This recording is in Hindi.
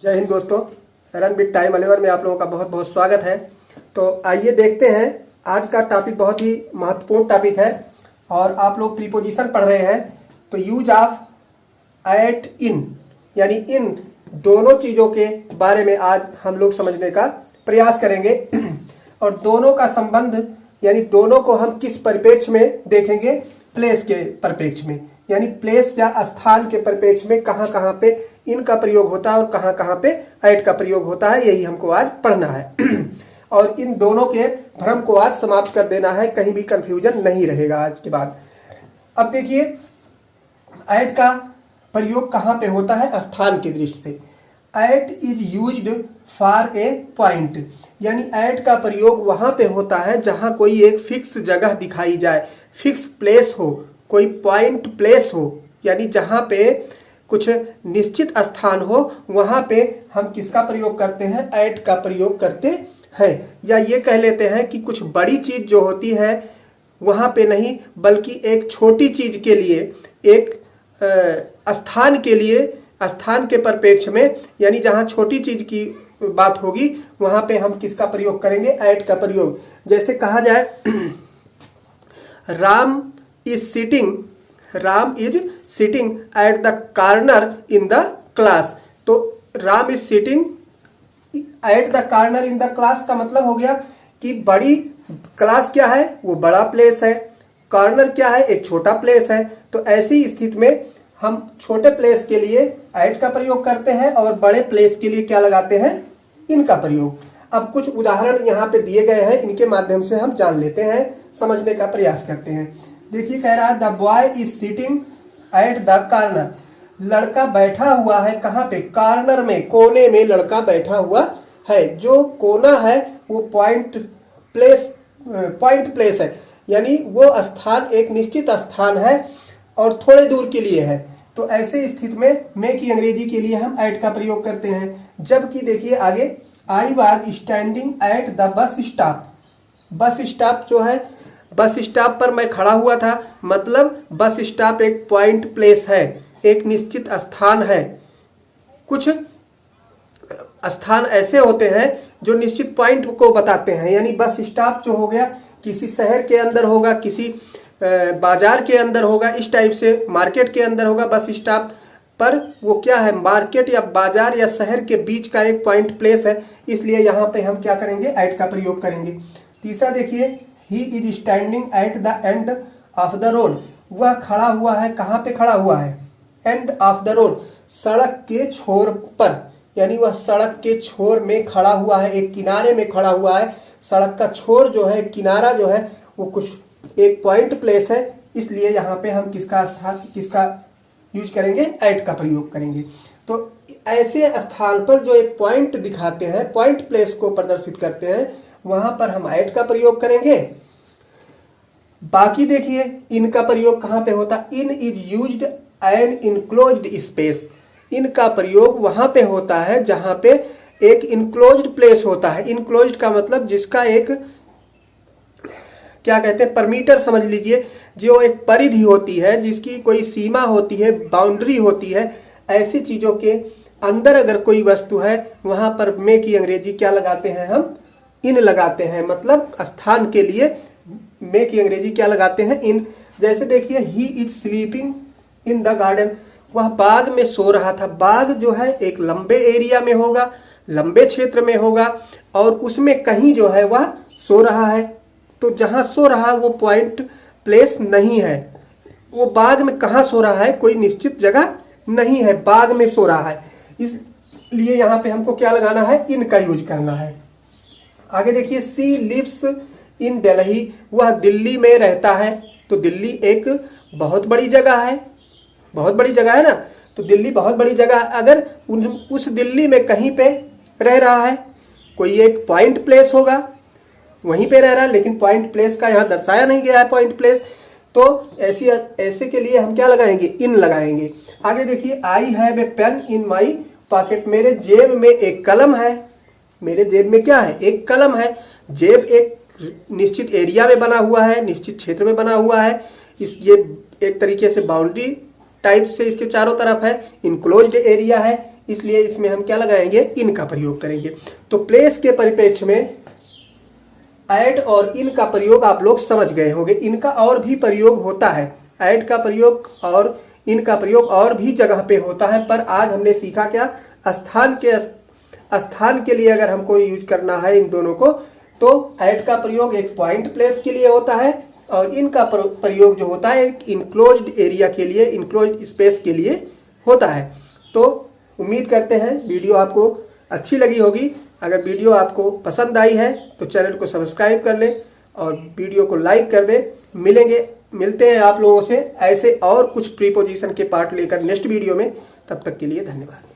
जय हिंद दोस्तों, रन विद टाइम अलेवर में आप लोगों का बहुत बहुत स्वागत है। तो आइए देखते हैं, आज का टॉपिक बहुत ही महत्वपूर्ण टॉपिक है और आप लोग प्रीपोजिशन पढ़ रहे हैं। तो यूज ऑफ एट इन यानी इन दोनों चीज़ों के बारे में आज हम लोग समझने का प्रयास करेंगे और दोनों का संबंध यानी दोनों को हम किस परिप्रेक्ष्य में देखेंगे, प्लेस के परिप्रेक्ष्य में, यानी प्लेस या स्थान के परिप्रेक्ष्य में कहाँ कहाँ पे इन का प्रयोग होता है और कहाँ कहाँ पे एट का प्रयोग होता है, यही हमको आज पढ़ना है और इन दोनों के भ्रम को आज समाप्त कर देना है, कहीं भी कंफ्यूजन नहीं रहेगा आज के बाद। अब देखिए, एट का प्रयोग कहाँ पे होता है स्थान की दृष्टि से। At is used for a point, यानी एट का प्रयोग वहां पे होता है जहां कोई एक फिक्स जगह दिखाई जाए, फिक्स प्लेस हो, कोई पॉइंट प्लेस हो, यानी जहां पे कुछ निश्चित स्थान हो, वहां पे हम किसका प्रयोग करते हैं, एट का प्रयोग करते हैं। या ये कह लेते हैं कि कुछ बड़ी चीज जो होती है वहां पे नहीं, बल्कि एक छोटी चीज के लिए, एक स्थान के लिए, स्थान के परिप्रेक्ष्य में, यानी जहां छोटी चीज की बात होगी वहां पे हम किसका प्रयोग करेंगे, एट का प्रयोग। जैसे कहा जाए Ram is sitting at the corner in the class. तो Ram is sitting at the corner in the class का मतलब हो गया कि बड़ी क्लास क्या है, वो बड़ा प्लेस है, कॉर्नर क्या है, एक छोटा प्लेस है। तो ऐसी स्थिति में हम छोटे प्लेस के लिए एट का प्रयोग करते हैं और बड़े प्लेस के लिए क्या लगाते हैं, इनका प्रयोग। अब कुछ उदाहरण यहाँ पे दिए गए हैं, इनके माध्यम से हम जान लेते हैं, समझने का प्रयास करते हैं। देखिए, कह रहा है the boy is sitting at the corner, लड़का बैठा हुआ है कहाँ पे, कॉर्नर में, कोने में लड़का बैठा हुआ है। जो कोना है वो पॉइंट प्लेस है, यानी वो स्थान एक निश्चित स्थान है और थोड़े दूर के लिए है। तो ऐसे स्थिति में की अंग्रेजी के लिए हम एट का प्रयोग करते हैं। जबकि देखिए आगे, I was standing at the bus stop. Bus stop जो है, बस स्टॉप पर मैं खड़ा हुआ था, मतलब बस स्टॉप एक पॉइंट प्लेस है, एक निश्चित स्थान है। कुछ स्थान ऐसे होते हैं जो निश्चित पॉइंट को बताते हैं, यानी बस स्टॉप जो हो गया किसी शहर के अंदर होगा, किसी बाजार के अंदर होगा, इस टाइप से मार्केट के अंदर होगा। बस स्टॉप पर वो क्या है, मार्केट या बाजार या शहर के बीच का एक पॉइंट प्लेस है, इसलिए यहाँ पे हम क्या करेंगे, एट का प्रयोग करेंगे। तीसरा देखिए, he is standing at the end of the road, वह खड़ा हुआ है, कहाँ पे खड़ा हुआ है, एंड ऑफ द रोड, सड़क के छोर पर, यानी वह सड़क के छोर में खड़ा हुआ है, एक किनारे में खड़ा हुआ है। सड़क का छोर जो है, किनारा जो है, वो कुछ एक पॉइंट प्लेस है, इसलिए यहाँ पे हम किसका यूज करेंगे, एट का प्रयोग करेंगे। तो ऐसे स्थान पर जो एक पॉइंट दिखाते हैं, पॉइंट प्लेस को प्रदर्शित करते हैं, वहां पर हम एट का प्रयोग करेंगे। बाकी देखिए, इनका प्रयोग कहाँ पे होता, in is used an enclosed space. इनका प्रयोग वहां पे होता है जहां पे एक इनक्लोज्ड प्लेस होता है। इनक्लोज्ड का मतलब जिसका एक क्या कहते हैं, परमीटर समझ लीजिए, जो एक परिधि होती है, जिसकी कोई सीमा होती है, बाउंड्री होती है। ऐसी चीजों के अंदर अगर कोई वस्तु है, वहां पर में की अंग्रेजी क्या लगाते हैं, हम इन लगाते हैं। मतलब स्थान के लिए में की अंग्रेजी क्या लगाते हैं, इन। जैसे देखिए, he is sleeping in the garden, वह बाग में सो रहा था। बाग जो है एक लंबे एरिया में होगा, लंबे क्षेत्र में होगा, और उसमें कहीं जो है वह सो रहा है। तो जहां सो रहा है वो पॉइंट प्लेस नहीं है, वो बाग में कहाँ सो रहा है, कोई निश्चित जगह नहीं है, बाग में सो रहा है। इसलिए यहाँ पे हमको क्या लगाना है, इन का यूज करना है। आगे देखिए, सी लिव्स इन दिल्ली, वह दिल्ली में रहता है। तो दिल्ली एक बहुत बड़ी जगह है, बहुत बड़ी जगह है ना, तो दिल्ली बहुत बड़ी जगह। अगर उस दिल्ली में कहीं पे रह रहा है, कोई एक पॉइंट प्लेस होगा, वहीं पे रह रहा है, लेकिन पॉइंट प्लेस का यहाँ दर्शाया नहीं गया है पॉइंट प्लेस। तो ऐसे के लिए हम क्या लगाएंगे, इन लगाएंगे। आगे देखिए, I have a pain in my pocket, मेरे जेब में एक कलम है। मेरे जेब में क्या है, एक कलम है। जेब एक निश्चित एरिया में बना हुआ है, निश्चित क्षेत्र में बना हुआ है। ये एक तरीके से बाउंड्री टाइप से इसके चारों तरफ है, इनक्लोज्ड एरिया है, इसलिए इसमें हम क्या लगाएंगे, इन का प्रयोग करेंगे। तो प्लेस के परिप्रेक्ष्य में ऐड और इन का प्रयोग आप लोग समझ गए होंगे। इनका और भी प्रयोग होता है, ऐड का प्रयोग और इन का प्रयोग और भी जगह पे होता है, पर आज हमने सीखा क्या, स्थान के लिए अगर हमको यूज करना है इन दोनों को, तो ऐड का प्रयोग एक पॉइंट प्लेस के लिए होता है और इनका प्रयोग जो होता है एक इनक्लोज्ड एरिया के लिए, इनक्लोज्ड स्पेस के लिए होता है। तो उम्मीद करते हैं वीडियो आपको अच्छी लगी होगी। अगर वीडियो आपको पसंद आई है तो चैनल को सब्सक्राइब कर लें और वीडियो को लाइक कर दें। मिलते हैं आप लोगों से ऐसे और कुछ प्रीपोजिशन के पार्ट लेकर नेक्स्ट वीडियो में। तब तक के लिए धन्यवाद।